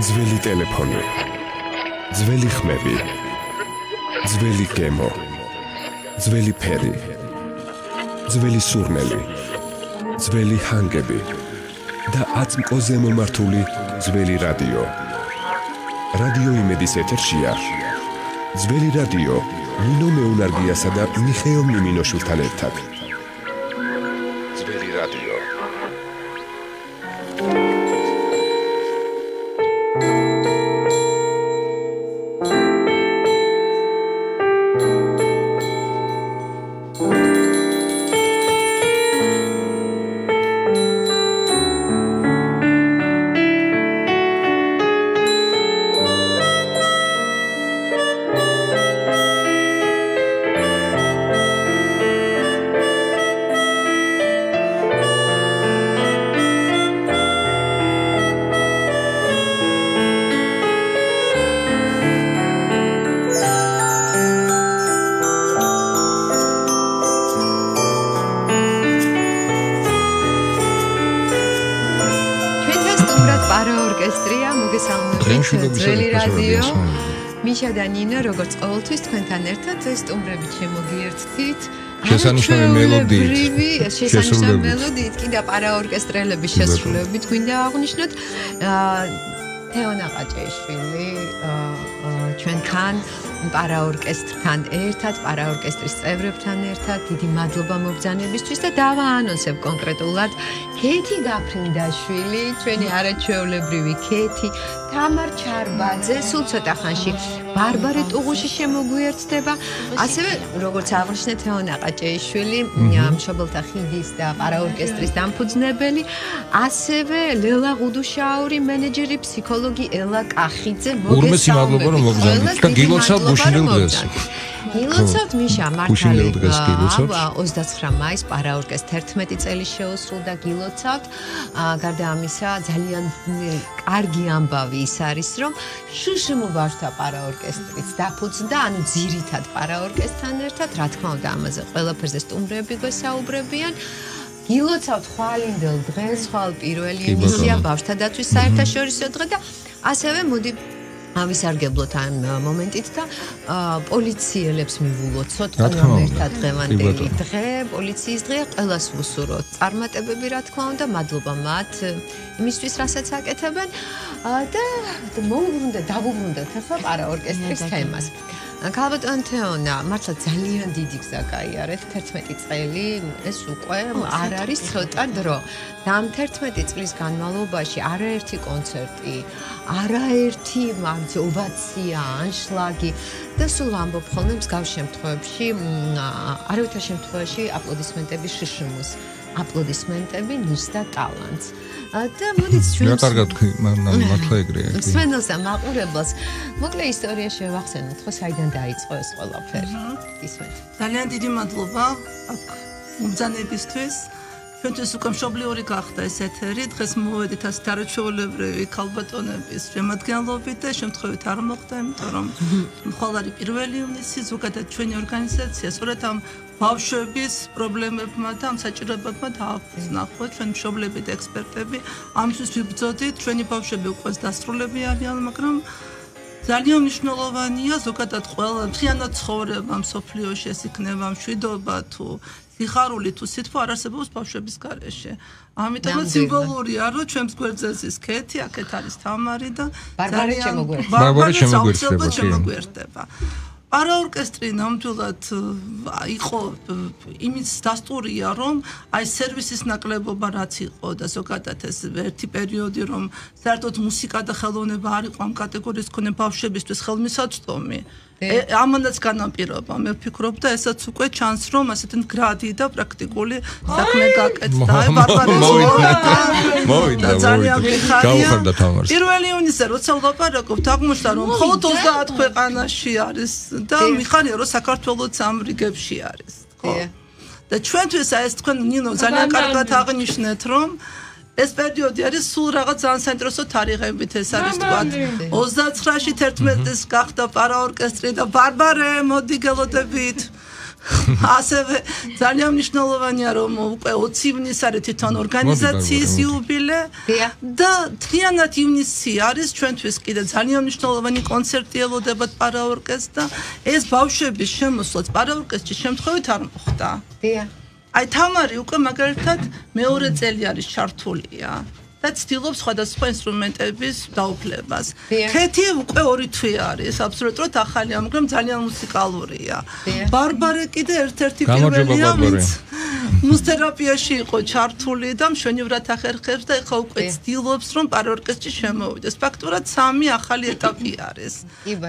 ძველი ტელეფონი, ძველი ხმები, ძველი გემო, ძველი ფერი, ძველი სურნელი, ძველი ჰანგები და აწმყოზე მომართული ძველი რადიო. რადიო იმედის ეთერშია ძველი რადიო ნინო მეუნარგიასა და მიხეილ მიმინოშვილთან ერთად. ძველი რადიო. ძველი რადიო მიშა და ნინო როგორც ყოველთვის თქვენთან ერთად ეს სტუმრებით შემოგიერთდით შესანიშნავი მელოდიით შესანიშნავი მელოდიით კი და პარაორკესტრელების შესრულებით გვინდა აღვნიშნოთ თეონა ყაჭეიშვილი ჩვენთან პარაორკესტრთან ერთად პარაორკესტრის წევრებთან ერთად დიდი მადლობა მობრძანებისთვის და დავაანონსებ კონკრეტულად ქეთი გაფრინდაშვილი ჩვენი არაჩვეულებრივი ქეთი თამარ ჩარბაძე სულ ცოტა ხანში ბარბარე ტუღუში შემოგვიერთდება ასევე როგორც აღნიშნეთ თეონა ყაჭეიშვილი მშობელთა ხიდის და პარაორკესტრის დამფუძნებელი ასევე ლელა ღუდუშაური მენეჯერი ფსიქოლოგი ელა კახიძე მოგესალმებით რომ მოგზავნით და გილოცავთ გუშინდელ დღეს გილოცავთ მიშა მართალი 29 მაისს პარაორკესტრის 11 წელი შეუსრულდა გილოცავთ გარდა ამისა ძალიან კარგი ამბავი ის არის რომ შუშიმუბაშთა პარაორკესტრიც დაფუძნდა ანუ ძირითად პარაორკესტრთან ერთად რა თქმა უნდა ამაზე ყველაფერზე სტუმრები გვესაუბრებიან გილოცავთ ხვალინდელ დღეს ხვალ პირველი ემისია ბავშვთა დაცვის საერთაშორისო დღე და ასევე მოდი ავისარგებლოთ ამ მომენტით და პოლიციელებს მივულოცოთ ერთად დღევანდელი დღე პოლიციის დღე ყველას ვუსურვოთ წარმატებები რა თქმა უნდა მადლობა მათ იმისთვის რასაც აკეთებენ და დავუბრუნდეთ ახლა პარაორკესტრის თემას ქალბატონ თეონა მართლა ძალიან დიდი გზა გაიარეთ 11 წელი ეს უკვე არ არის ცოტა დრო და ამ 11 წლის განმავლობაში არაერთი კონცერტი არაერთი ოვაცია ანშლაგი და სულ ამბობ ხოლმე მსგავს შემთხვევებში არავითარ შემთხვევაში აპლოდისმენტები შშმ-ს აპლოდისმენტები ნუს და ტალანტს და მოდით ჩვენ კარგად მართლა ეგრეა სვენელს და მაყურებელს მოკლე ისტორია შევახსენოთ ხო საიდან დაიწყო ეს ყველაფერი ისმენთ ძალიან დიდი მადლობა აქ მომბრძანებისთვის ჩვენთვის უკვე მშობლიური გახდა ეს ეთერი დღეს მოვედით ასეთ არაჩვეულებრივი ქალბატონების შემადგენლობით და შემთხვევით არ მოხდა იმიტომ რომ მხოლოდ არის 1 ივნისი ზოგადად ჩვენი ორგანიზაცია სწორედ ამ ბავშვების პრობლემებმა და ამ საჭიროებებმა დააფუძნახო ჩვენ მშობლები და ექსპერტები ამისთვის ვიბრძოდით ჩვენი ბავშვები უკვე დასრულები არიან მაგრამ ძალიან მნიშვნელოვანია ზოგადად ყველა მთლიანად ცხოვრება მსოფლიოში ეს იქნება მშვიდობა თუ სიხარული თუ სითბო არ არსებობს ბავშვების გარეშე. ამიტომაც სიმბოლურია რომ ჩვენს გვერდზე ის ქეთი, აქეთ არის თამარი და ბარბარე შემოგვერთდება. პარაორკესტრი ნამდვილად იყო იმის დასტურია რომ აი სერვისის ნაკლებობა რაც იყო და ზოგადად ეს ერთი პერიოდი რომ საერთოდ მუსიკა და ხელოვნება არ იყო ამ კატეგორიის მქონე ბავშვებისთვის ხელმისაწვდომი ამანაც განაპირობა მე ვფიქრობ და ესაც უკვე ჩანს რომ ასეთი მდგრადი და პრაქტიკული საქმე გაკეთდა აი მოვიდა გაუხარდა თამარს 1 ივნისზე როცა ვლაპარაკობთ აღმოჩნდა რომ მხოლოდ 30 ქვეყანაში არის და მიხარია რომ საქართველოც ამ რიგებში არის ხო და ჩვენთვის აი ეს თქვენ ნინო ძალიან კარგად აღნიშნეთ რომ ეს პერიოდი არის სულ რაღაც ძალიან საინტერესო თარიღებით ეს არის თქვა 29-ში 11-ს გახდა პარაორკესტრი და ბარბარე მოდი გელოდებით ასევე ძალიან მნიშვნელოვანია რომ უკვე 20 ივნისი არის თვითონ ორგანიზაციის იუბილე და თლიანად ივნისი არის ჩვენთვის კიდე ძალიან მნიშვნელოვანი კონცერტი ელოდებათ პარაორკესტრს და ეს ბავშვების შემოსვლაც პარაორკესტრის შემთხვევით არ მოხდა. აი თამარი უკვე მაგალითად მეორე წელი არის ჩართულია. და ცდილობს სხვადასხვა ინსტრუმენტების დაუფლებას. ქეთი უკვე 2 თვე არის, აბსოლუტურად ახალია, მაგრამ ძალიან მუსიკალურია. ბარბარე კიდე ერთ-ერთი პირველია, ვინც მუსთერაპიაში იყო ჩართული და მშვენივრად ახერხებს და ეხლა უკვე ცდილობს, რომ პარაორკესტრი შემოვიდეს. ფაქტურად 3 ახალი ეტაპი არის.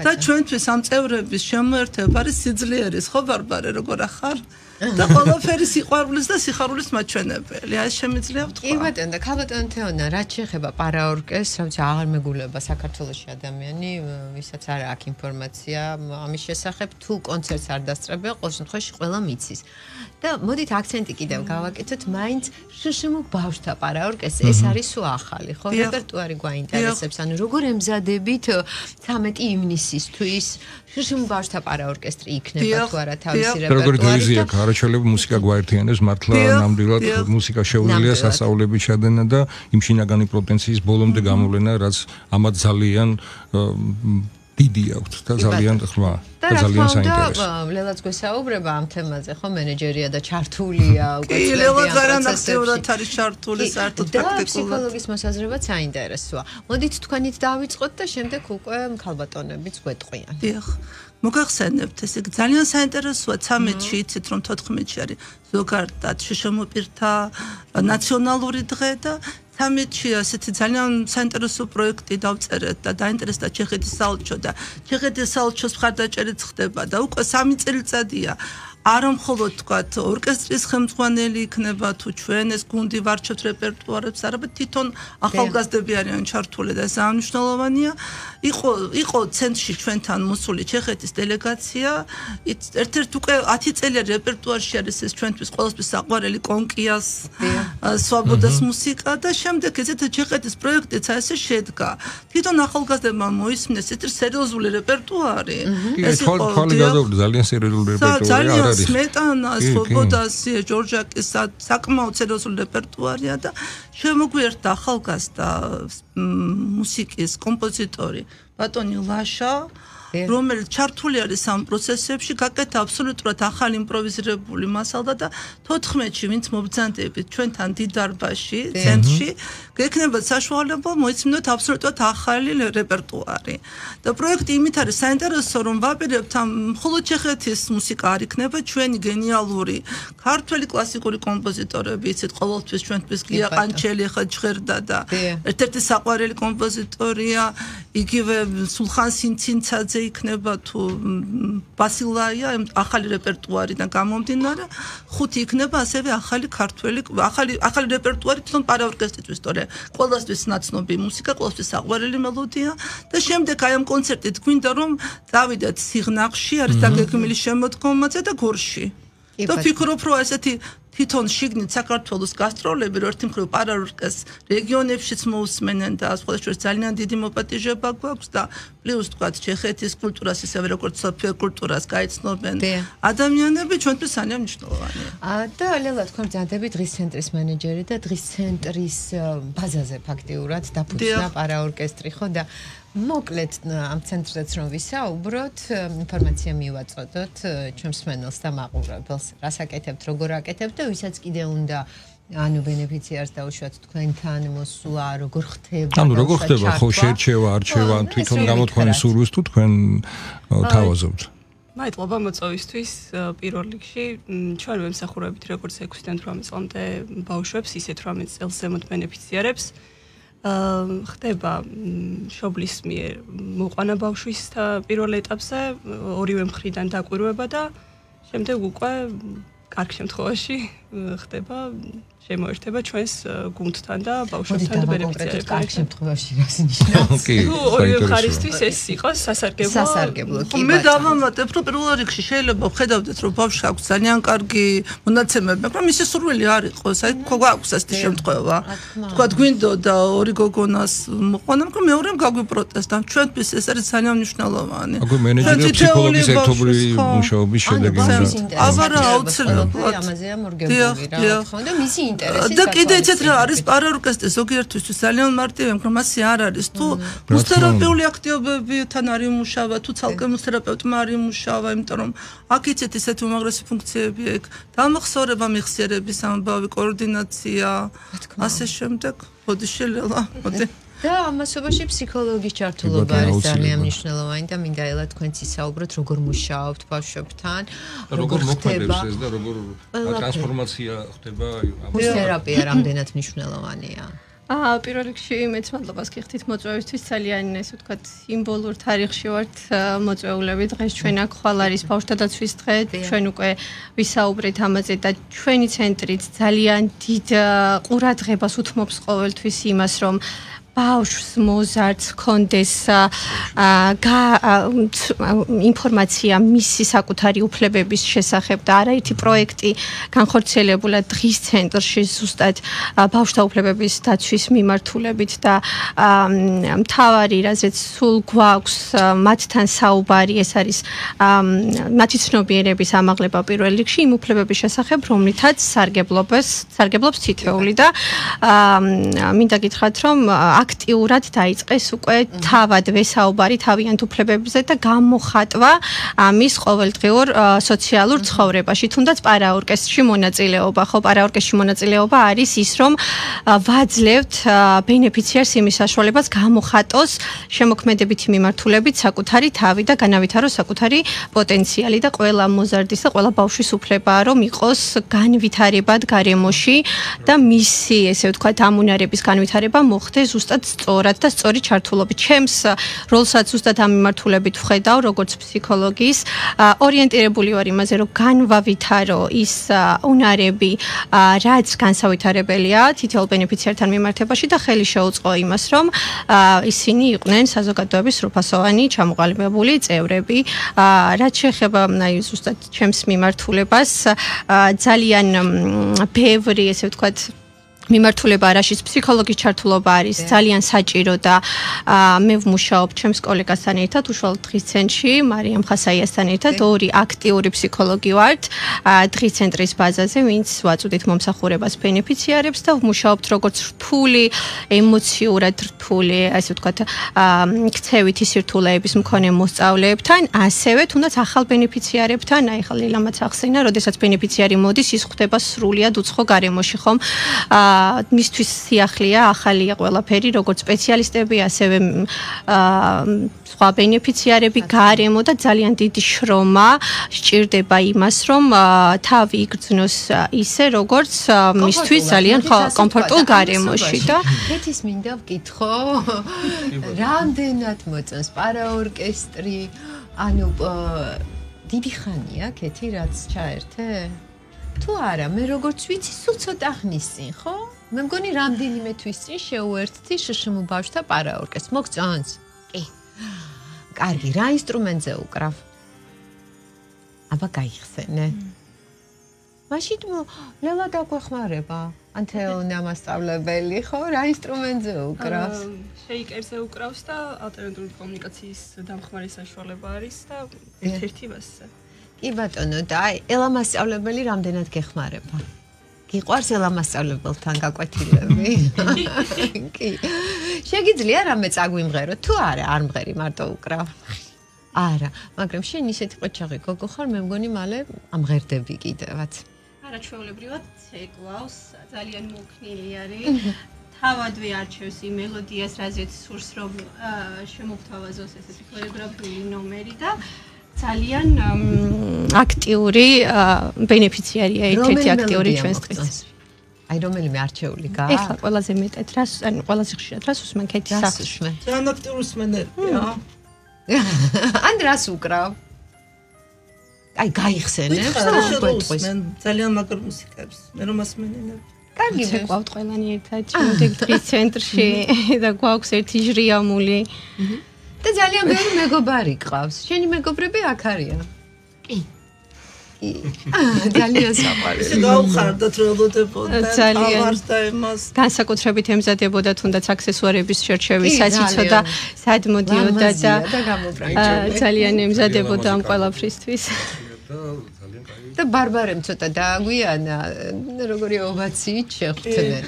და ჩვენთვის ამ წევრების შემოერთება არის სიძლიერის, ხო ბარბარე, როგორ ახარ? და ყველაფერი სიყვარულის და სიხარულის მაჩვენებელი. აი შემიძლია ვთქვა. კი ბატონო, და ქალბატონო თეონა, რაც შეეხება პარაორკესტრს, რა ვიცი, აღარ მეგულება საქართველოში ადამიანი, ვისაც არ აქვს ინფორმაცია ამის შესახებ, თუ კონცერტს არ დასწრებია, ყოველ შემთხვევაში ყველა მიცის. და მოდით აქცენტი კიდევ გავაკეთოთ, მაინც შშმ ბავშვთა პარაორკესტრი, ეს არის სულ ახალი, ხო? რეპერტუარი გვაინტერესებს, ანუ როგორ ემზადებით 13 ივნისისთვის შშმ ბავშვთა პარაორკესტრი იქნება თუ არა თავისი რეპერტუარი. არაჩვეულებრივი მუსიკა გვაერთიანებს მართლა ნამდვილად მუსიკა შეუძლია სასწაულები ჩადენა და იმ შინაგანი პოტენციის ბოლომდე გამოვლენა, რაც ამათ ძალიან დიდი აქვს და ძალიან ხმა და ძალიან საინტერესო. ლელაც გვესაუბრება ამ თემაზე, ხო, მენეჯერია და ჩართულია უკვე წლები ამ პროცესებში. ლელაც არანახევრად არის ჩართული საერთოდ პრაქტიკულად. და ფსიქოლოგის მოსაზრებაც საინტერესოა. მოდით თქვენით დავიწყოთ და შემდეგ უკვე ქალბატონებიც გვეტყვიან. დიახ. მოგახსენებთ, ესე იგი ძალიან საინტერესოა 13-ში, იცით რომ 14-ში არის ზოგადად შშმ-პირთა ნაციონალური დღე და 13-ში ასეთი ძალიან საინტერესო პროექტი დავწერეთ და დაინტერესდა ჩეხეთის საელჩო და ჩეხეთის საელჩოს მხარდაჭერით ხდება და უკვე 3 წელიწადია არა მხოლოდ თქვათ ორკესტრის ხელმძღვანელი იქნება თუ ჩვენ ეს გუნდი ვარჩევთ რეპერტუარებს, არამედ თვითონ ახალგაზრდები არიან ჩართული და ეს მნიშვნელოვანია. იყო ცენტრში ჩვენთან მოსული ჩეხეთის დელეგაცია, ერთ-ერთ უკვე 10 წელი რეპერტუარში არის ეს ჩვენთვის ყოველთვის საყვარელი კონკიას, სვაბოდას მუსიკა და შემდეგ ესეთი ჩეხეთის პროექტიც ასე შედგა. თვითონ ახალგაზრდებმა მოისმინეს ეს სერიოზული რეპერტუარი. ეს იყო ძალიან სერიოზული რეპერტუარი. სმეტანა, სვობოდას, ჯორჯაკის საკმაოდ სერიოზული რეპერტუარია და შემოგვიერთდა ახალგაზრდა მუსიკის კომპოზიტორი ბატონი ლაშა, რომელიც ჩართული არის ამ პროცესებში, გაკეთა აბსოლუტურად ახალი იმპროვიზირებული მასალა და 14-ში ვინც მობრძანდებით ჩვენთან დიდარბაში, ცენტრში, გექნებათ საშუალება მოისმინოთ აბსოლუტურად ახალი რეპერტუარი. და პროექტი იმით არის საინტერესო, რომ ვაპირებთ ამ მხოლოდ ჩეხეთის მუსიკა არ იქნება, ჩვენი გენიალური ქართველი კლასიკური კომპოზიტორები, იცით, ყოველთვის ჩვენთვის გია ყანჩელი, ხა ჟღერდა და ერთ-ერთი საყვარელი კომპოზიტორია, იგივე სულხან სინცინცაძე იქნება თუ ბასილაია ახალი რეპერტუარიდან გამომდინარე, 5 იქნება ასევე ახალი ქართველი ახალი რეპერტუარი თვითონ პარაორკესტრისთვის, თორე ყველასთვის ნაცნობი მუსიკა, ყველასთვის საყვარელი მელოდია და შემდეგ აი ამ კონცერტით გვინდა რომ დავიდეთ სიღნაღში, არის დაგეგმილი შემოდგომაზე და გორში. და ვფიქრობ რომ ესეთი თვითონ შიგნით საქართველოს გასტროლები ერთი მხრივ პარაორკესტრს რეგიონებშიც მოусმენენ და სხვადასხვა ძალიან დიდი მოპატიჟება გვაქვს და პლუს თქვათ ჩეხეთის კულტურას ისევე როგორც სოფიო კულტურას გაიცნობენ ადამიანები ჩვენთვის ძალიან მნიშვნელოვანია. და ლელა თქვენ ბრძანდები დღის ცენტრის მენეჯერი და დღის ცენტრის ბაზაზე ფაქტიურად დაფუძნა პარაორკესტრი, ხო და მოკლედ ამ ცენტრზეც რომ ვისაუბროთ, ინფორმაცია მივაწოდოთ ჩვენს მსმენელს და მაყურებელს, რას აკეთებთ, როგორ აკეთებთ და ვისაც კიდე უნდა ანუ ბენეფიციარს დაუშვათ თქვენთან მოსვლა, როგორ ხდება? ანუ როგორ ხდება ხო შეერჩევა, არჩევა, თვითონ გამოთქვამის სურვილს თუ თქვენ თავაზობთ? მადლობა მოწვევისთვის პირველ რიგში ჩვენ ვემსახურებით როგორც 6-დან 18 წლამდე ბავშვებს, ისე 18 წელს ზემოთ ბენეფიციარებს. ხდება შობლის მიერ მოყვანა ბავშვის პირველ ეტაპზე, ორივე მხრიდან დაკვირვება და შემდეგ უკვე კარგ შემთხვევაში ხდება შემოერთება ჩვენს გუნდთან და ბავშვებთან და ბენეფიციარებთან. კარგ შემთხვევაში რას ნიშნავს? ორივე მხარისთვის ეს იყოს სასარგებლო. მე დავამატებ, რომ პირველ რიგში შეიძლება ვხედავდეთ, რომ ბავშვს აქვს ძალიან კარგი მონაცემები, მაგრამ მისი სურვილი არ იყოს. აი, გვაქვს ასეთი შემთხვევა. თქვა გვინდოდა ორი გოგონას მოყვანა, მაგრამ მეორემ გაგვიპროტესტა. ჩვენთვის ეს არის ძალიან მნიშვნელოვანი. აგვი მენეჯერი ფსიქოლოგის ერთობლივი მუშაობის შედეგი უნდა. აბარა აუცილებლად. ამაზეა მორგებული რა. და მისი ინტერესი და კიდე ეცეთ რა არის პარაორკესტრი ზოგიერთისთვის ძალიან მარტივი, მაგრამ მასე არ არის. თუ მუსთერაპიული აქტივობებთან არ იმუშავა, თუ ცალკე მუსთერაპევტმა არ იმუშავა, იმიტომ რომ აქ იცით ისეთი უმაღლესი ფუნქციები აქვს, დამახსოვრება, მეხსიერების ამბავი, კოორდინაცია, ასე შემდეგ. მოდი შელელა, მოდი. და ამასობაში ფსიქოლოგის ჩართულობა არის ძალიან მნიშვნელოვანი და მინდა ელა თქვენც ისაუბროთ როგორ მუშაობთ ბავშვებთან, როგორ მოქმედებს ეს და როგორ ტრანსფორმაცია ხდება მუსთერაპია რამდენად მნიშვნელოვანია. პირველ რიგში მეც მადლობას გიხდით მოწვევისთვის ძალიან ესე ვთქვათ სიმბოლურ თარიღში ვართ მოწვეულები დღეს ჩვენ აქ ხვალ არის ბავშვთა დაცვის დღე ჩვენ უკვე ვისაუბრეთ ამაზე და ჩვენი ცენტრიც ძალიან დიდ ყურადღებას უთმობს ყოველთვის იმას რომ ბავშვს მოზარდს კონდეს ინფორმაცია მისი საკუთარი უფლებების შესახებ და არაერთი პროექტი განხორციელებულა დღის ცენტრში ზუსტად ბავშვთა უფლებების დაცვის მიმართულებით და მთავარი რაზეც სულ გვაქვს მათთან საუბარი ეს არის მათი ცნობიერების ამაღლება პირველ რიგში იმ უფლებების შესახებ რომლითაც სარგებლობს თითოეული და მინდა გითხრათ რომ აქტიურად დაიწყეს უკვე თავადვე საუბარი თავიანთ უფლებებზე და გამოხატვა ამის ყოველდღიურ სოციალურ ცხოვრებაში, თუნდაც პარაორკესტრში მონაწილეობა. ხო, პარაორკესტრში მონაწილეობა არის ის, რომ ვაძლევთ ბენეფიციარს იმის საშუალებას გამოხატოს შემოქმედებითი მიმართულებით საკუთარი თავი და განავითაროს საკუთარი პოტენციალი და ყველა მოზარდის და ყველა ბავშვის უფლებაა, რომ იყოს განვითარებად გარემოში და მისი, ესე ვთქვათ, ამუნარების განვითარება მოხდეს ზუსტად სწორად და სწორი ჩართულობით. ჩემს როლსაც ზუსტად ამ მიმართულებით ვხედავ, როგორც ფსიქოლოგის, ორიენტირებული ვარ იმაზე, რომ განვავითარო ის უნარები, რაც განსავითარებელია თითოეულ ბენეფიციართან მიმართებაში და ხელი შეუწყო იმას, რომ ისინი იყვნენ საზოგადოების სრულფასოვანი ჩამოყალიბებული წევრები. რაც შეეხება აი ზუსტად ჩემს მიმართულებას, ძალიან ბევრი, ესე ვთქვათ, მიმართულება რაშიც ფსიქოლოგის ჩართულობა არის ძალიან საჭირო და მე ვმუშაობ ჩემს კოლეგასთან ერთად უშუალოდ დღის ცენტრში მარიამ ხასაიასთან ერთად ორი აქტიური ფსიქოლოგი ვართ დღის ცენტრის ბაზაზე ვინც ვაწვდით მომსახურებას ბენეფიციარებს და ვმუშაობთ როგორც რთული ემოციურად რთული ასე ვთქვათ ქცევითი სირთულეების მქონე მოსწავლეებთან ასევე თუნდაც ახალ ბენეფიციარებთან აი ხალ ლილამაც ახსენა როდესაც ბენეფიციარი მოდის ის ხდება სრულიად უცხო გარემოში ხომ მისთვის სიახლეა ახალია ყველაფერი როგორც სპეციალისტები ასევე სხვა ბენეფიციარები გარემო და ძალიან დიდი შრომა სჭირდება იმას რომ თავი იგრძნოს ისე როგორც მისთვის ძალიან კომფორტულ გარემოში და კეთის მინდა ვკითხო რამდენად მოწონს პარაორკესტრი ანუ დიდი ხანია კეთი რაც ჩაერთე თუ არა, მე როგორც ვიცი, სულ ცოტა ხნის წინ, ხო? მე მგონი რამდენიმე თვის წინ შეუერთდი შშმ ბავშვთა პარაორკესტრს. მოგწონს? კი. კარგი, რა ინსტრუმენტზე უკრავ? აბა გაიხსენე. მაშინ ლელა დაგვეხმარება. ანთეონა მასწავლებელი, ხო? რა ინსტრუმენტზე უკრავს? შეიკერზე უკრავს და ალტერნატიული კომუნიკაციის დამხმარე საშუალება არის და ერთ-ერთი მასზე. კი ბატონო და აი ელა მასწავლებელი რამდენად გეხმარება? გიყვარს ელა მასწავლებელთან გაკვეთილები? კი. შეგიძლია რამე წაგვიმღერო? თუ არა, არ მღერი, მარტო უკრავ. არა, მაგრამ შენ ისეთი ყოჩაღი გოგო ხარ, მე მგონი მალე ამღერდები კიდევაც. არა, ჩვეულებრივად ცეკვავს, ძალიან მოქნილი არის. თავადვე არჩევს იმ მელოდიას, რაზეც სურს რომ შემოგთავაზოს ესეთი ქორეოგრაფიული ნომერი და ძალიან აქტიური ბენეფიციარია ერთ-ერთი აქტიური ჩვენს დღეს. აი რომელიმე არჩეული გა? ეხლა ყველაზე მეტად რას ანუ ყველაზე ხშირად რას უსმენ კეთის სახს? ძალიან აქტიური სმენელია. ან რას უკრავ? აი გაიხსენებს და მენ ძალიან მაგარ მუსიკებს. მე რომ ასმენინებ. კარგი გვაქვს ყველანი ერთად შემდეგ დღის ცენტრში და გვაქვს ერთი ჟრიამული და ძალიან ბევრი მეგობარი ყავს. შენი მეგობრები აქ არიან? კი. ძალიან საყვარელი. გავხარდათ რელოდებოდა ძალიან და იმას განსაკუთრებით ემზადებოდა თუნდაც აქსესუარების შერჩევისაც იცოდა სად მოდიოდა და ძალიან ემზადებოდა ამ ყველაფრისთვის. და ბარბარემ ცოტა დააგვიანა როგორი ოვაციით შეხვდნენ.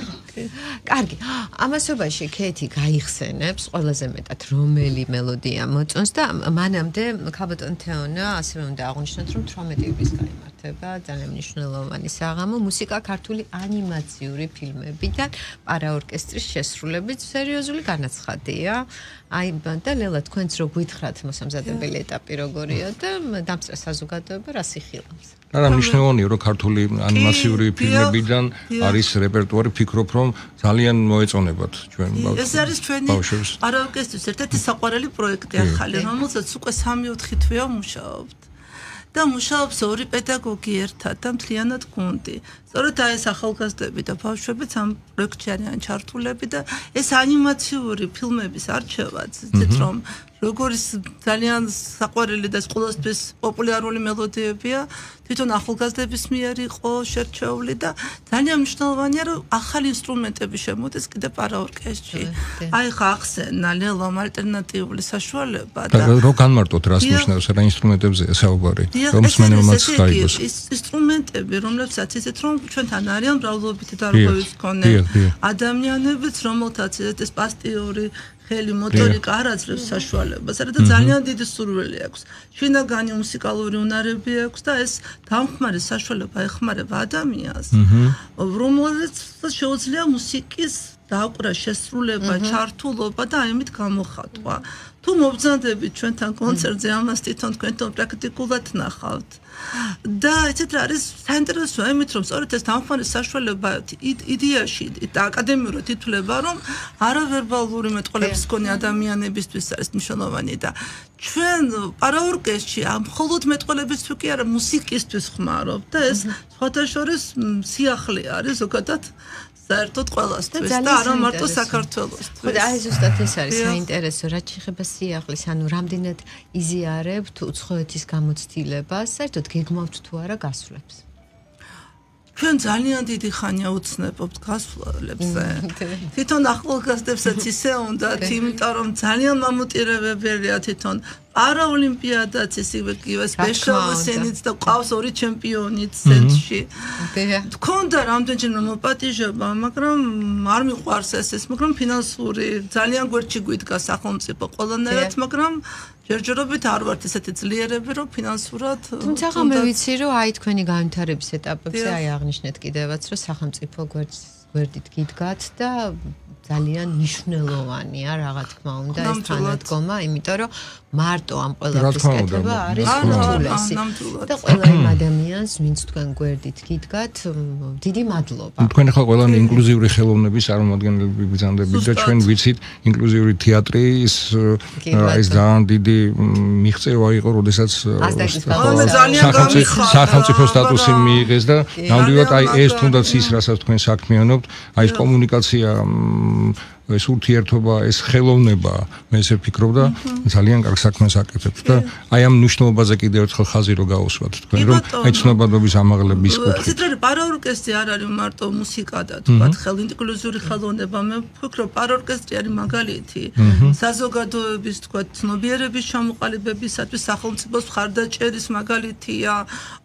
კარგი, ამასობაში ქეთი გაიხსენებს ყველაზე მეტად რომელი მელოდია მოწონს და მანამდე ქალბატონ თეონა ასევე უნდა აღვნიშნოთ რომ 18 ივრის გამართება ძალიან მნიშვნელოვანი საღამო მუსიკა ქართული ანიმაციური ფილმებიდან პარაორკესტრის შესრულებით სერიოზული განაცხადია. აი და ლელა თქვენც რო გითხრათ მოსამზადებელი ეტაპი როგორია და დამწრე საზოგადოება რას იხილავს? არა მნიშვნელოვანია რომ ქართული ანიმაციური ფილმებიდან არის რეპერტუარი ფიქრობ რომ ძალიან მოეწონებათ ჩვენ ბავშვებს. ეს არის ჩვენი პარაორკესტრის ერთ-ერთი საყვარელი პროექტი ახალი რომელსაც უკვე 3-4 თვეა მუშაობთ. და მუშაობს ორი პედაგოგი ერთად და მთლიანად გუნდი. სწორედ აი ეს ახალგაზრდები და ბავშვებიც ამ პროექტში არიან ჩართულები და ეს ანიმაციური ფილმების არჩევაც იცით რომ როგორც ძალიან საყვარელი და ყოველთვის პოპულარული მელოდიებია თვითონ ახალგაზრდების მიერ იყო შერჩეული და ძალიან მნიშვნელოვანია რომ ახალი ინსტრუმენტები შემოდის კიდე პარაორკესტრში. აი ხა ახსენა ლელამ ალტერნატიული საშუალება და რო განმარტოთ რას ნიშნავს რა ინსტრუმენტებზეა საუბარი რომ მსმენელმაც გაიგოს. ის ინსტრუმენტები რომლებსაც ისეთ რომ ჩვენთან არიან მრავლობითი დარღვევის მქონე ადამიანებიც რომელთაც ეს პასტიური ხელი მოტორიკა არ აძლევს საშუალებას, არა და ძალიან დიდი სურვილი აქვს. შინაგანი მუსიკალური უნარები აქვს და ეს დამხმარე საშუალება ეხმარება ადამიანს, რომელსაც შეუძლია მუსიკის დაუკრა შესრულება, ჩართულობა და აიმით გამოხატვა. თუ მობრძანდებით ჩვენთან კონცერტზე ამას თვითონ თქვენთან პრაქტიკულად ნახავთ. და ეცეთ რა არის საინტერესო იმით რომ სწორედ ეს დამხმარე საშუალება იდეაში და აკადემიურად ითვლება რომ არავერბალური მეტყველების მქონე ადამიანებისთვის არის მნიშვნელოვანი და ჩვენ პარაორკესტრში მხოლოდ მეტყველებისთვის კი არა მუსიკისთვის ხმარობთ და ეს სხვათა შორის სიახლე არის ზოგადად საერთოდ ყველასთვის და არა მარტო საქართველოსთვის. ხო და აი ზუსტად ეს არის საინტერესო რაც შეეხება სიახლის, ანუ რამდენად იზიარებთ უცხოეთის გამოცდილებას, საერთოდ გეგმავთ თუ არა გასვლებს. ჩვენ ძალიან დიდი ხანია უცნებობთ გასვლებზე. თვითონ ახალგაზრდებსაც ისე უნდათ, იმიტომ რომ ძალიან მამუტირებელია თვითონ პარაოლიმპიადაც ისევე სპეციალურიც და ყავს ორი ჩემპიონი ცენტრში. თქონდა რამდენჯერმე მოპატიჟება, მაგრამ არ მიყვარს ეს, მაგრამ ფინანსური ძალიან გვერდში გვიდგა სახელმწიფო ყველანაირად, მაგრამ ჯერჯერობით არ ვართ ესეთი ძლიერები, რომ ფინანსურად თუმცა მე ვიცი, რომ აი თქვენი განვითარების ეტაპებზე აი აღნიშნეთ კიდევაც, რომ სახელმწიფო გვერდით გიდგათ და ძალიან მნიშვნელოვანია რა თქმა უნდა ეს თანადგომა, იმიტომ რომ მარტო ამ ყველაფრის კეთება არის უთულესი და ყველა იმ ადამიანს, ვინც თქვენ გვერდით გიდგათ, დიდი მადლობა. თქვენ ახლა ყველანი ინკლუზიური ხელოვნების წარმომადგენლები ბრძანდებით და ჩვენ ვიცით ინკლუზიური თეატრი ის ძალიან დიდი მიღწევა იყო, როდესაც სახელმწიფო სტატუსი მიიღეს და ნამდვილად აი ეს თუნდაც ის რასაც თქვენ საქმიანობთ, აი ეს კომუნიკაცია ეს ურთიერთობა, ეს ხელოვნება, მე ესე ვფიქრობ და ძალიან კარგ საქმეს აკეთებთ და აი ამ მნიშვნელობაზე კიდევ ერთხელ ხაზი რო გაუსვათ თქვენ რომ აი ცნობადობის ამაღლების კუთხით. ისეთ რომ პარაორკესტრი არ არის მარტო მუსიკა და თქვა ინკლუზიური ხელოვნება, მე ვფიქრობ პარაორკესტრი არის მაგალითი საზოგადოების თქვა ცნობიერების ჩამოყალიბებისათვის სახელმწიფოს მხარდაჭერის მაგალითია,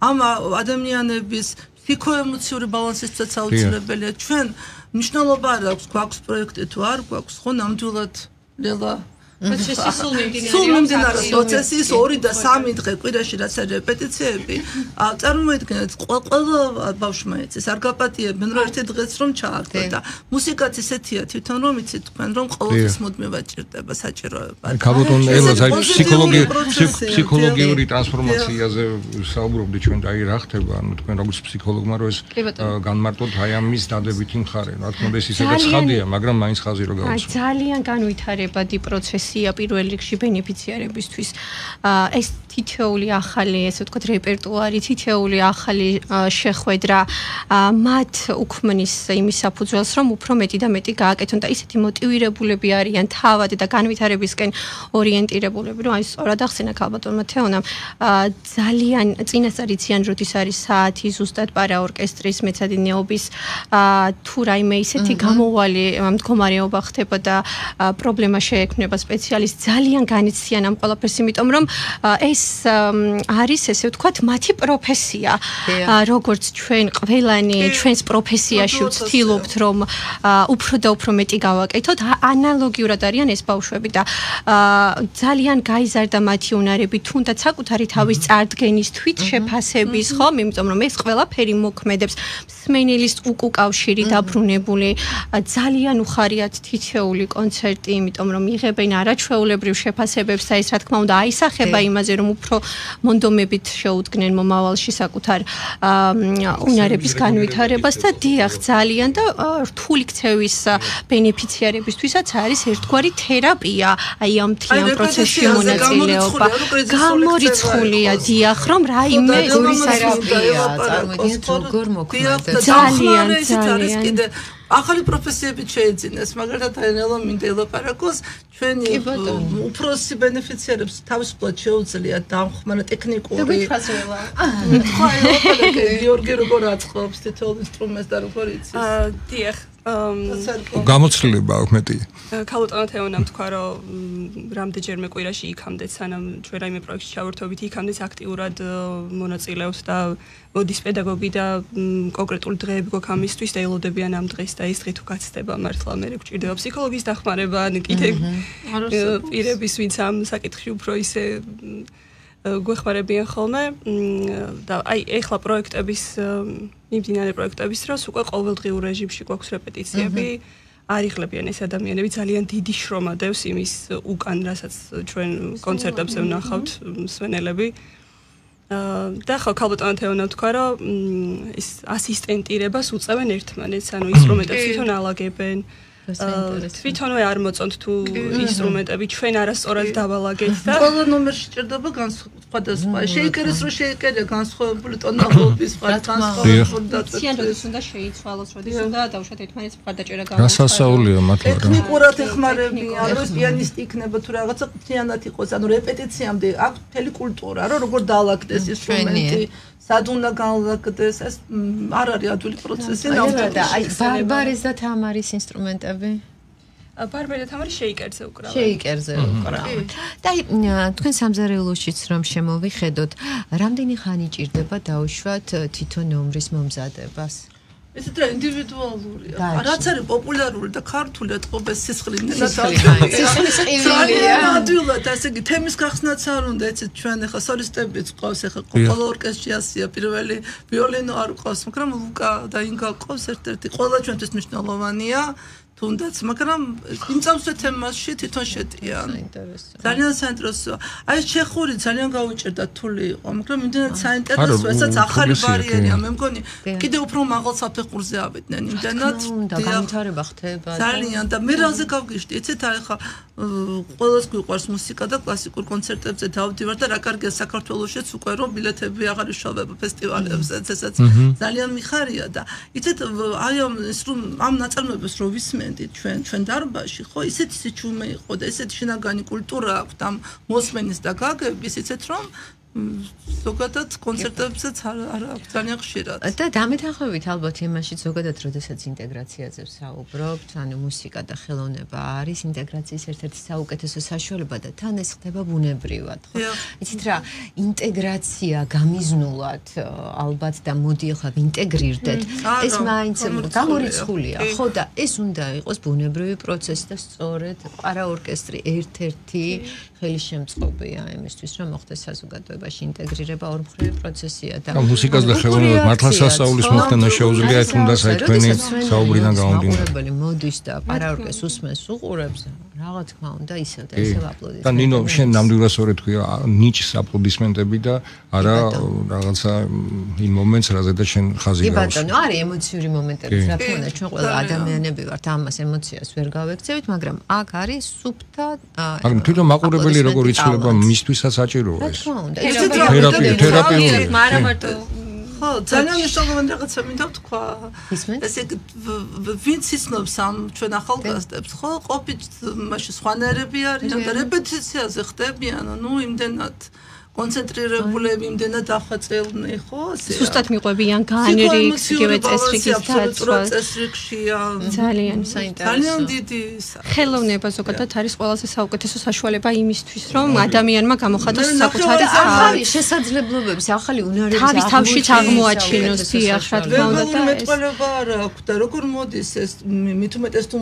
ამ ადამიანების ფიქროემოციური ბალანსისთვისაც აუცილებელია. ჩვენ მნიშვნელობა არ აქვს, გვაქვს პროექტი თუ არ გვაქვს, ხო ნამდვილად ლელა სულ მიმდინარეობს პროცესი, 2 და 3 დღე კვირაში რაც არის რეპეტიციები. წარმოიდგინეთ, ყველა ბავშვმა იცის, არ გაპატიებენ რომ ერთი დღეც რომ ჩააგდო და მუსიკაც ისეთია თვითონ რომ იცით თქვენ რომ ყოველთვის მუდმივად ჭირდება საჭიროება. ქალბატონ ელას აი ფსიქოლოგიური ტრანსფორმაციაზე საუბრობდი ჩვენ და აი რა ხდება, ანუ თქვენ როგორც ფსიქოლოგმა რომ ეს განმარტოთ აი ამის დადებითი მხარე. რა თქმა უნდა ეს ისედაც ხადია, მაგრამ მაინც ხაზი რო გაუსვა. აი ძალიან განვითარებადი პროცესი პროფესია პირველ რიგში ბენეფიციარებისთვის. ეს თითოეული ახალი, ესე ვთქვათ, რეპერტუარი, თითოეული ახალი შეხვედრა მათ უქმნის იმის საფუძველს, რომ უფრო მეტი და მეტი გააკეთონ და ისეთი მოტივირებულები არიან თავად და განვითარებისკენ ორიენტირებულები, რომ აი სწორად ახსენა ქალბატონმა თეონამ, ძალიან წინასწარ იციან, როდის არის საათი ზუსტად პარაორკესტრის მეცადინეობის თუ რაიმე ისეთი გამოვალი მდგომარეობა ხდება და პრობლემა შეექმნება სპეციალისტ ძალიან განიცდიან ამ ყველაფერს, იმიტომ რომ ეს არის ესე ვთქვათ მათი პროფესია. როგორც ჩვენ ყველანი ჩვენს პროფესიაში ვცდილობთ რომ უფრო და უფრო მეტი გავაკეთოთ, ანალოგიურად არიან ეს ბავშვები და ძალიან გაიზარდა მათი უნარები თუნდაც საკუთარი თავის წარდგენის თვითშეფასების, ხომ? იმიტომ რომ ეს ყველაფერი მოქმედებს მსმენელის უკავშირი დაბრუნებული, ძალიან უხარიათ თითოეული კონცერტი, იმიტომ რომ იღებენ არაჩვეულებრივ შეფასებებს და ეს რა თქმა უნდა აისახება იმაზე, რომ უფრო მონდომებით შეუდგნენ მომავალში საკუთარ უნარების განვითარებას და დიახ, ძალიან და რთული ქცევის ბენეფიციარებისთვისაც არის ერთგვარი თერაპია, აი ამ მთლიან პროცესში მონაწილეობა. გამორიცხულია, დიახ, რომ რაიმე თერაპია, წარმოგიდგენთ როგორ მოქმედებს. ძალიან ახალი პროფესიები შეეძინეს, მაგრამ თანელო მინდა ელაპარაკოს ჩვენი უფროსი ბენეფიციარებს თავისუფლად შეუძლიათ დამხმარე ტექნიკური. გიორგი როგორ აწყობს თითოეულ ინსტრუმენტს და როგორ იცის? დიახ. გამოცდილება აქვს მეტი. ქალბატონო თეონამ თქვა, რომ რამდენჯერმე კვირაში იქამდეც, სანამ ჩვენ რაიმე პროექტში ჩავერთვებით, იქამდეც აქტიურად მონაწილეობს და მოდის პედაგოგი და კონკრეტული დღეები გვაქვს ამისთვის და ელოდებიან ამ დღეს და ეს დღე თუ გაცდება მართლა მე გვჭირდება ფსიქოლოგის დახმარება ან კიდე პირების ვინც ამ საკითხში უფრო ისე გვეხმარებიან ხოლმე და აი ეხლა პროექტების მიმდინარე პროექტების დროს უკვე ყოველდღიურ რეჟიმში გვაქვს რეპეტიციები არიხლებიან ეს ადამიანები ძალიან დიდი შრომა დევს იმის უკან რასაც ჩვენ კონცერტებზე ვნახავთ მსმენელები და ხო ქალბატონო თეონა თქვა რომ ის ასისტენტირებას უწევენ ერთმანეთს ანუ ინსტრუმენტებს თვითონ ალაგებენ თვითონვე არ მოწონთ თუ ინსტრუმენტები ჩვენ არასწორად დავალაგეთ და ყველა ნომერში ჭირდება განსხვავება შეიკერეს რომ შეიკერე განსხვავებული ტონალობის განსხვავებული და ციან როდის უნდა შეიცვალოს როდის უნდა დავუშვათ ერთმანეთს მხარდაჭერა გამოსვლა გასასაულია მართლა ტექნიკურად ეხმარებიან რომ პიანისტი იქნება თუ რაღაცა მთლიანად იყოს ანუ რეპეტიციამდე აქვს მთელი კულტურა რომ როგორ დაალაგდეს ინსტრუმენტი სად უნდა განლაგდეს ეს არ არის ადვილი პროცესი და აი ბარბარეს და თამარის ინსტრუმენტები ბარბარე და თამარი შეიკერზე უკრავენ შეიკერზე უკრავენ და თქვენ სამზარეულოშიც რომ შემოვიხედოთ რამდენი ხანი ჭირდება დაუშვათ თვითონ ნომრის მომზადებას ესეთ რა ინდივიდუალურია რაც არის პოპულარული და ქართული ეთყობეს სისხლინელა სისხლისყივილია ადვილად ასე იგი თემის გახსნაც არ უნდა ეცეთ ჩვენ ახლა სოლისტებიც ყავს ახლა ყველა ორკესტრში ასია პირველი ვიოლინო არ ყავს მაგრამ ლუკა და ინგა ყავს ერთ-ერთი ყველა ჩვენთვის მნიშვნელოვანია თუნდაც მაგრამ იმ წამსვე თემასში თვითონ შედიან ძალიან საინტერესოა აი ჩეხური ძალიან გავუჭერდა თული იყო მაგრამ იმდენად საინტერესოა ესაც ახალი ბარიერია მე მგონი კიდე უფრო მაღალ საფეხურზე ავიდნენ იმდენად და განვითარება ხდება ძალიან და მე რაზე გავგიშდი იცით აი ხა ყველას გვიყვარს მუსიკა და კლასიკურ კონცერტებზე დავდივარ და რა კარგია საქართველოშიც უკვე რომ ბილეთები აღარ იშოვება ფესტივალებზე ესაც ძალიან მიხარია და იცით აი ამ ნაწარმოებებს რო ვისმენ ჩვენ დარბაზში ხო ისეთი სიჩუმე იყო და ისეთი შინაგანი კულტურა აქვს ამ მოსმენის და გაგების იცით რომ ზოგადად კონცერტებზეც არ აქვს ძალიან ხშირად და დამეთანხმებით ალბათ იმაში ზოგადად როდესაც ინტეგრაციაზე ვსაუბრობთ ანუ მუსიკა და ხელოვნება არის ინტეგრაციის ერთ-ერთი საუკეთესო საშუალება და თან ეს ხდება ბუნებრივად ხო იცით რა ინტეგრაცია გამიზნულად ალბათ და მოდი ახლა ვინტეგრირდეთ ეს მაინც გამორიცხულია ხო და ეს უნდა იყოს ბუნებრივი პროცესი და სწორედ პარაორკესტრი ერთ-ერთი ხელისშემწყობია იმისთვის რომ მოხდეს საზოგადოება განვითარებაში ინტეგრირება ორმხრივი პროცესია და მუსიკას და ხელოვნებას მართლა სასწაულის მოხდენა შეუძლია თუნდაც აი თქვენი საუბრიდან გამომდინარე. მაყურებელი მოდის და პარაორკეს უსმენს უყურებს რა თქმა უნდა ისევ და ისევ აპლოდისმენტები. და ნინო შენ ნამდვილად სწორედ თქვია ნიჭს აპლოდისმენტები და არა რაღაცა იმ მომენტს რაზედაც შენ ხაზი გავს. კი ბატონო, არის ემოციური მომენტები, რა თქმა უნდა, ჩვენ ყველა ადამიანები ვართ, ამას ემოციას ვერ გავექცევით, მაგრამ აქ არის სუფთა მაგრამ თვითონ მაყურებელი როგორ იცვლება მისთვისაც საჭიროა ეს. რა თქმა უნდა, თერაპიული. არა მარტო ხო, ძალიან მნიშვნელოვანი რაღაცა მინდა ვთქვა. ესე ვინც იცნობს ამ ჩვენ ახალგაზრდებს, ხო, ყოფით მაშინ სხვანაირები არიან და რეპეტიციაზე ხდებიან, ну, იმდენად კონცენტრირებულები, იმდენად დახვეწილნი, ხო? სუსტად მიყვებიან განრიგს, იგივე წესრიგის დაცვას. წესრიგშია. ძალიან საინტერესო. ძალიან დიდი ხელოვნება ზოგადად არის ყველაზე საუკეთესო საშუალება იმისთვის, რომ ადამიანმა გამოხატოს საკუთარი ახალი შესაძლებლობების, ახალი უნარების თავის თავშიც აღმოაჩინოს დიახ, რა თქმა უნდა და ეს მეტყველება არ აქვს და როგორ მოდის ეს მით უმეტეს თუ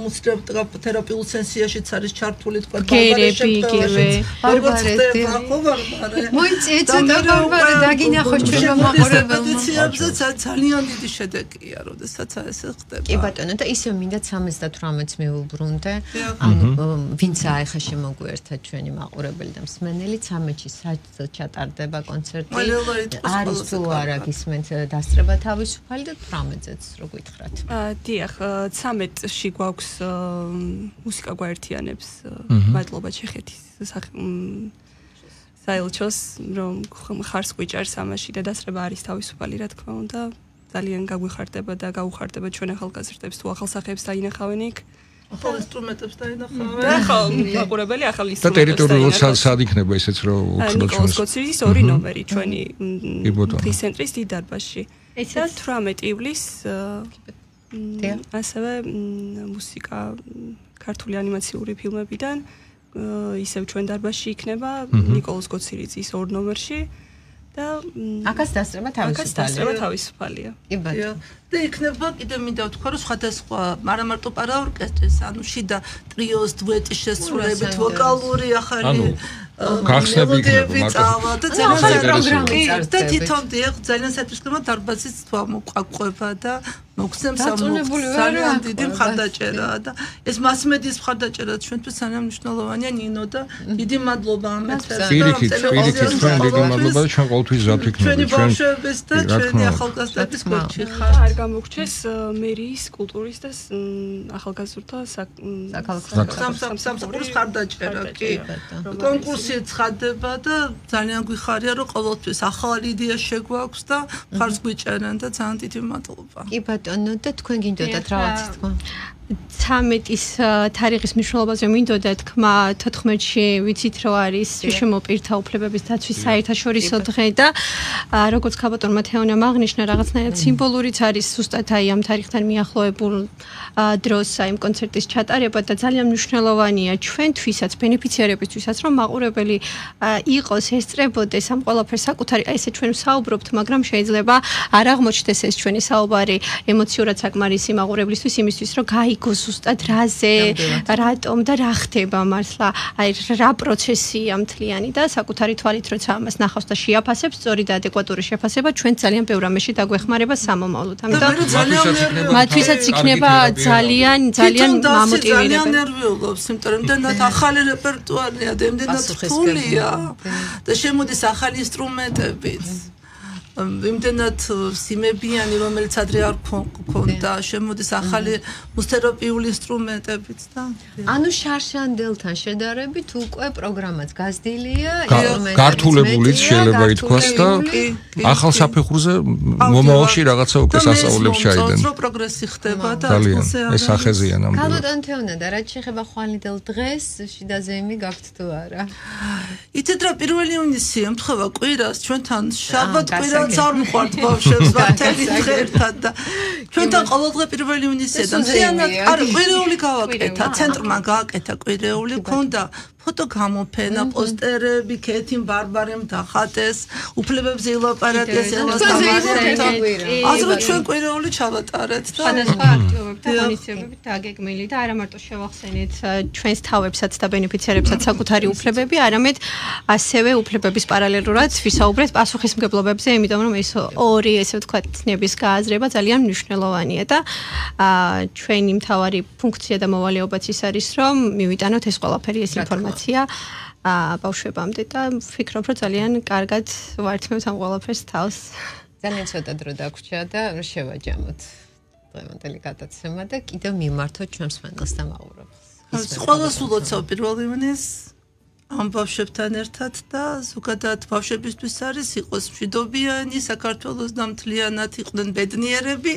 თერაპიულ სენსიაშიც არის ჩართული თქვა გერები იგივე ბარბარეთი მოიწიეთ ცოტა ბარბარე დაგინახოს ჩვენო მაყურებელმა ძალიან დიდი შედეგია როდესაც ესე ხდება კი ბატონო და ისე მინდა 78-ს მივუბრუნდე ანუ ვინც აიხა შემოგვერთა ჩვენი მაყურებელი და მსმენელი 13-ში საერთოდ ჩატარდება კონცერტი არის თუ არა გისმენთ დასწრება თავისუფალი და 18-ზეც რო გითხრათ დიახ 13-ში გვაქვს მუსიკა გვაერთიანებს მადლობა ჩეხეთის საელჩოს რომ ხარს გვიჭერს ამაში და დასწრება არის თავისუფალი რა თქმა უნდა ძალიან გაგვიხარდება და გაუხარდება ჩვენ ახალგაზრდებს თუ ახალსახეებს დაინახავენ იქ ახალ ინსტრუმენტებს დაინახავენ ხო მაყურებელი ახალ ინსტრუმენტებს და ტერიტორიულად სად იქნება ესეც რომ უხსნათ ნიკოლოზ კოცირის 2 ნომერი ჩვენი თისცენტრის დიდ დარბაზში ესა 18 ივლისს ასევე მუსიკა ქართული ანიმაციური ფილმებიდან ისევ ჩვენ დარბაზში იქნება ნიკოლოზ კოცირის 2 ნომერში და აქაც დასწრება თავისუფალია. კი ბატონო. და იქნება კიდე მინდა ვთქვა რომ სხვადასხვა არა მარტო პარაორკესტრის ანუ შიდა ტრიოს დუეტის შესრულებით ვოკალური ახალი გახსნები იქნება და ძალიან პროგრამები და თვითონ ძალიან საერთაშორისო დარბაზის თვა მოყვება და მოგცემს ძალიან დიდი მხარდაჭერა და ეს მასმედიის მხარდაჭერა ჩვენთვის ძალიან მნიშვნელოვანია ნინო და დიდი მადლობა ამ ეთერს პირიქით თქვენ დიდი მადლობა და ჩვენ ყოველთვის ზავთ იქნება ჩვენი ბავშვების და ჩვენი ახალგაზრდების გოჩი ხარ გამოგჩეს მერიის კულტურის და ახალგაზრდთა სამსახურის მხარდაჭერა კი კონკურსი ცხადდება და ძალიან გვიხარია რომ ყოველთვის ახალი იდეა შეგვაქვს და მხარს გვიჭერენ და ძალიან დიდი მადლობა კი ბატონო და თქვენ გინდოდათ რაღაც თქვა 13-ის თარიღის მნიშვნელობაზე მინდოდა თქმა 14-ში ვიცით რომ არის შშმ პირთა უფლებების დაცვის საერთაშორისო დღე და როგორც ქაბატონმა თეონამ აღნიშნა რაღაცნაირად სიმბოლურიც არის ზუსტად აი ამ თარიღთან მიახლოებულ დროს აი ამ კონცერტის ჩატარება და ძალიან მნიშვნელოვანია ჩვენთვისაც ბენეფიციარებისთვისაც რომ მაყურებელი იყოს ესწრებოდეს ამ ყველაფერს საკუთარი აი ესე ჩვენ ვსაუბრობთ მაგრამ შეიძლება არ აღმოჩნდეს ეს ჩვენი საუბარი ემოციურად საკმარისი მაყურებლისთვის იმისთვის რომ გაიგოს ზუსტად რაზე რატომ და რა ხდება მართლა აი რა პროცესია მთლიანი და საკუთარი თვალით როცა ამას ნახავს და შეაფასებს სწორი და ადეკვატური შეფასება ჩვენ ძალიან ბევრ ამაში დაგვეხმარება სამომავლოდ ამიტომ მათთვისაც იქნება ძალიან მამოტივირებელი ძალიან ნერვიულობს იმიტომ რომ იმდენად ახალი რეპერტუარია და იმდენად რთულია და შემოდის ახალი ინსტრუმენტებიც იმდენად სიმებიანი რომელიც ადრე არ ქონდა შემოდის ახალი მუსთერაპიული ინსტრუმენტებიც და ანუ შარშანდელთან შედარებით უკვე პროგრამაც გაზრდილია გართულებულიც შეიძლება ითქვას და ახალ საფეხურზე მომავალში რაღაცა უკვე სასწაულებს ჩაიდენ და პროგრესი ხდება და ძალიან ეს ახეზია ნამდვილად ქალბატონ თეონა და რაც შეეხება ხვალინდელ დღეს შიდაზე იმი გაქვთ თუ არა იცით რა 1 ივნისი ემთხვევა კვირას ჩვენთან შაბათ კვირა არ მოყვართ ბავშვებს ვართელი ერთად და ჩვენთან ყოველდღე 1 ივნისია და მთლიანად არ კვირეული გავაკეთა ცენტრმა გააკეთა კვირეული ქონდა ფოტო გამოფენა პოსტერები კეთიმ ბარბარემ დახატეს უფლებებზე ილაპარაკეს აზრო ჩვენ კვირეული ჩავატარეთ და სხვადასხვა აქტივობები და ღონისძიებებით დაგეგმილი და არა მარტო შევახსენეთ ჩვენს თავებსაც და ბენეფიციარებსაც საკუთარი უფლებები, არამედ ასევე უფლებების პარალელურად ვისაუბრეთ პასუხისმგებლობებზე, იმიტომ რომ ეს ორი ესე ვთქვათ ცნების გააზრება ძალიან მნიშვნელოვანია და ჩვენი მთავარი ფუნქცია და მოვალეობაც ის არის, რომ მივიტანოთ ეს ყველაფერი ეს ინფორმაცია ბავშვებამდე და ვფიქრობ, რომ ძალიან კარგად ვართმევთ ამ ყველაფერს თავს. ძალიან ცოტა დრო დაგვრჩა და შევაჯამოთ დღევანდელი გადაცემა და კიდევ მიმართოთ ჩვენს მენელს და მაყურებელს. ყველას ულოცავ პირველ რიგში ამ ბავშვებთან ერთად და ზოგადად ბავშვებისთვის არის იყოს მშვიდობიანი, საქართველოს და მთლიანად იყვნენ ბედნიერები.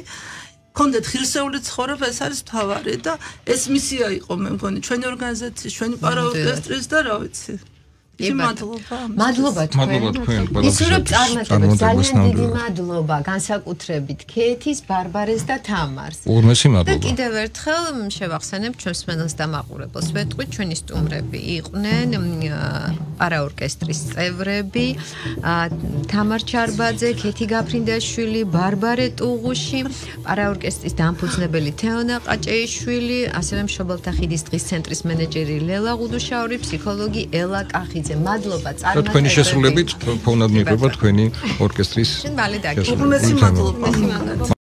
კონდეთ ღირსეული ცხოვრება ეს არის მთავარი და ეს მისია იყო მე მგონი ჩვენი ორგანიზაციის, ჩვენი პარაორკესტრის და რა ვიცი. მადლობა თქვენ. ისურვებ წარმატებებს. ძალიან დიდი მადლობა განსაკუთრებით ქეთის, ბარბარეს და თამარს. ურმესი მადლობა. და კიდევ ერთხელ შევახსენებ ჩვენს მენელს და მაყურებელს. ვეტყვით ჩვენი სტუმრები იყვნენ პარაორკესტრის წევრები, თამარ ჩარბაძე, ქეთი გაფრინდაშვილი, ბარბარე ტუღუში, პარაორკესტრის დამფუძნებელი თეონა ყაჭეიშვილი, ასევე მშობელთა ხიდის დღის ცენტრის მენეჯერი ლელა ღუდუშაური, ფსიქოლოგი ელა კახიძე. მადლობა წარმატებებით. თქვენი შესრულებით ფონად მიყვება თქვენი ორკესტრის. მალე დაგიწყებთ. მადლობა.